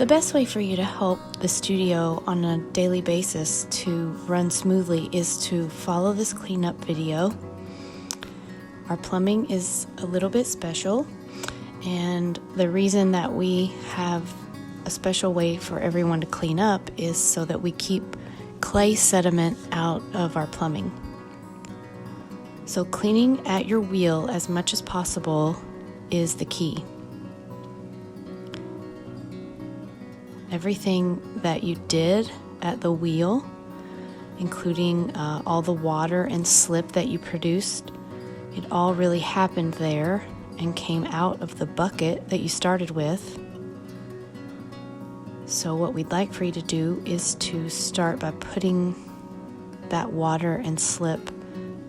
The best way for you to help the studio on a daily basis to run smoothly is to follow this cleanup video. Our plumbing is a little bit special, and the reason that we have a special way for everyone to clean up is so that we keep clay sediment out of our plumbing. So cleaning at your wheel as much as possible is the key. Everything that you did at the wheel, including all the water and slip that you produced, it all really happened there and came out of the bucket that you started with. So what we'd like for you to do is to start by putting that water and slip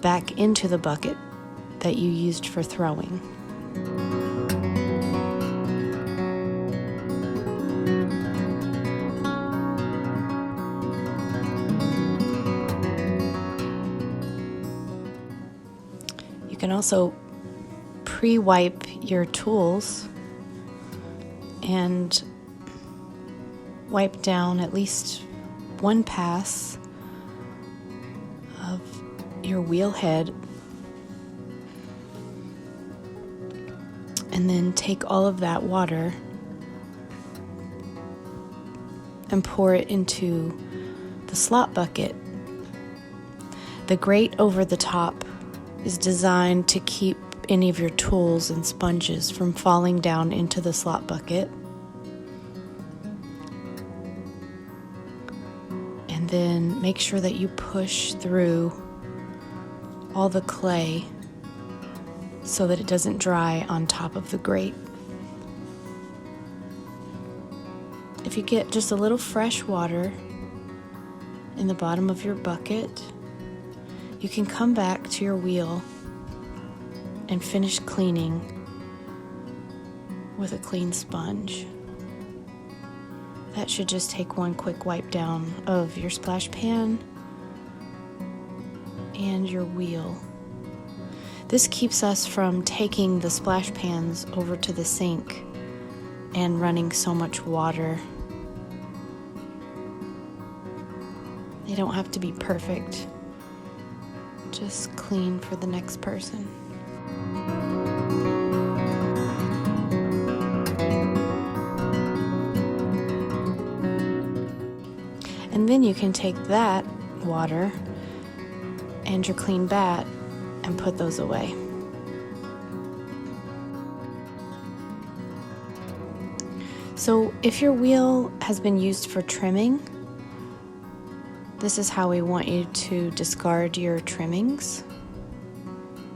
back into the bucket that you used for throwing. You can also pre-wipe your tools and wipe down at least one pass of your wheel head, and then take all of that water and pour it into the slop bucket. The grate over the top is designed to keep any of your tools and sponges from falling down into the slop bucket. And then make sure that you push through all the clay so that it doesn't dry on top of the grate. If you get just a little fresh water in the bottom of your bucket, you can come back to your wheel and finish cleaning with a clean sponge. That should just take one quick wipe down of your splash pan and your wheel. This keeps us from taking the splash pans over to the sink and running so much water. They don't have to be perfect. Just clean for the next person. And then you can take that water and your clean bat and put those away. So if your wheel has been used for trimming, this is how we want you to discard your trimmings.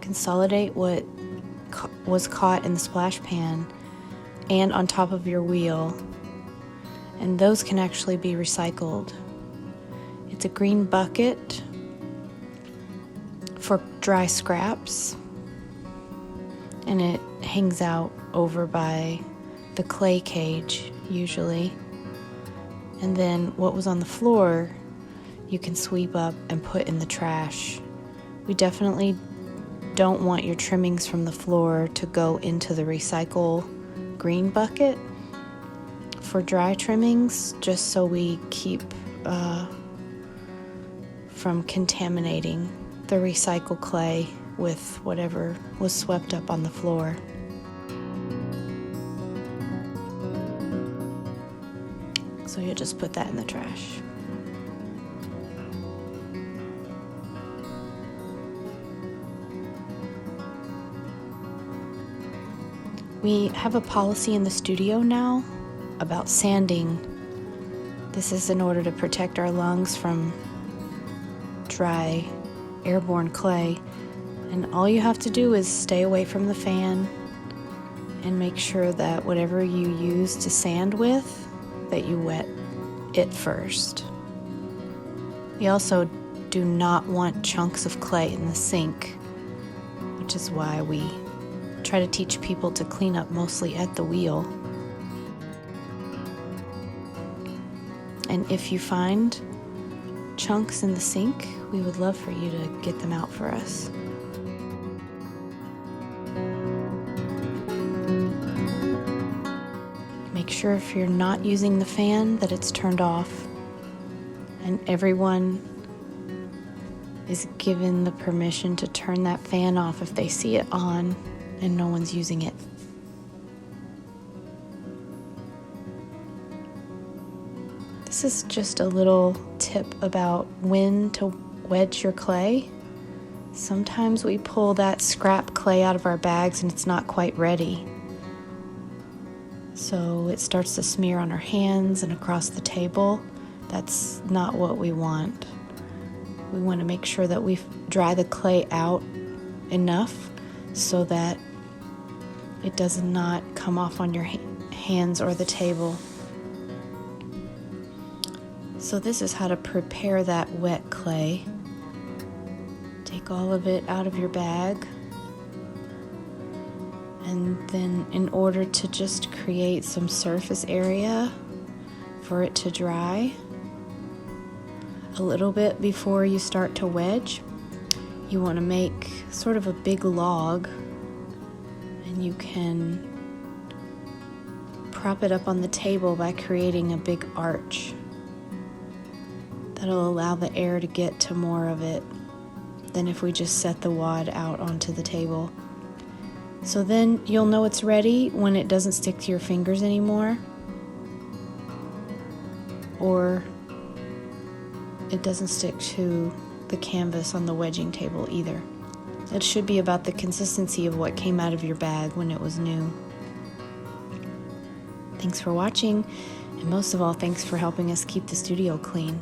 Consolidate what was caught in the splash pan and on top of your wheel, and those can actually be recycled. It's a green bucket for dry scraps, and it hangs out over by the clay cage usually. And then what was on the floor you can sweep up and put in the trash. We definitely don't want your trimmings from the floor to go into the recycle green bucket for dry trimmings, just so we keep from contaminating the recycle clay with whatever was swept up on the floor. So you'll just put that in the trash. We have a policy in the studio now about sanding. This is in order to protect our lungs from dry, airborne clay. And all you have to do is stay away from the fan and make sure that whatever you use to sand with, that you wet it first. We also do not want chunks of clay in the sink, which is why we try to teach people to clean up mostly at the wheel. And if you find chunks in the sink, we would love for you to get them out for us. Make sure if you're not using the fan that it's turned off. And everyone is given the permission to turn that fan off if they see it on and no one's using it. This is just a little tip about when to wedge your clay. Sometimes we pull that scrap clay out of our bags and it's not quite ready. So it starts to smear on our hands and across the table. That's not what we want. We want to make sure that we dry the clay out enough so that it does not come off on your hands or the table. So this is how to prepare that wet clay. Take all of it out of your bag. And then in order to just create some surface area for it to dry, a little bit before you start to wedge, you want to make sort of a big log, and you can prop it up on the table by creating a big arch. That'll allow the air to get to more of it than if we just set the wad out onto the table. So then you'll know it's ready when it doesn't stick to your fingers anymore, or it doesn't stick to the canvas on the wedging table either. It should be about the consistency of what came out of your bag when it was new. Thanks for watching, and most of all, thanks for helping us keep the studio clean.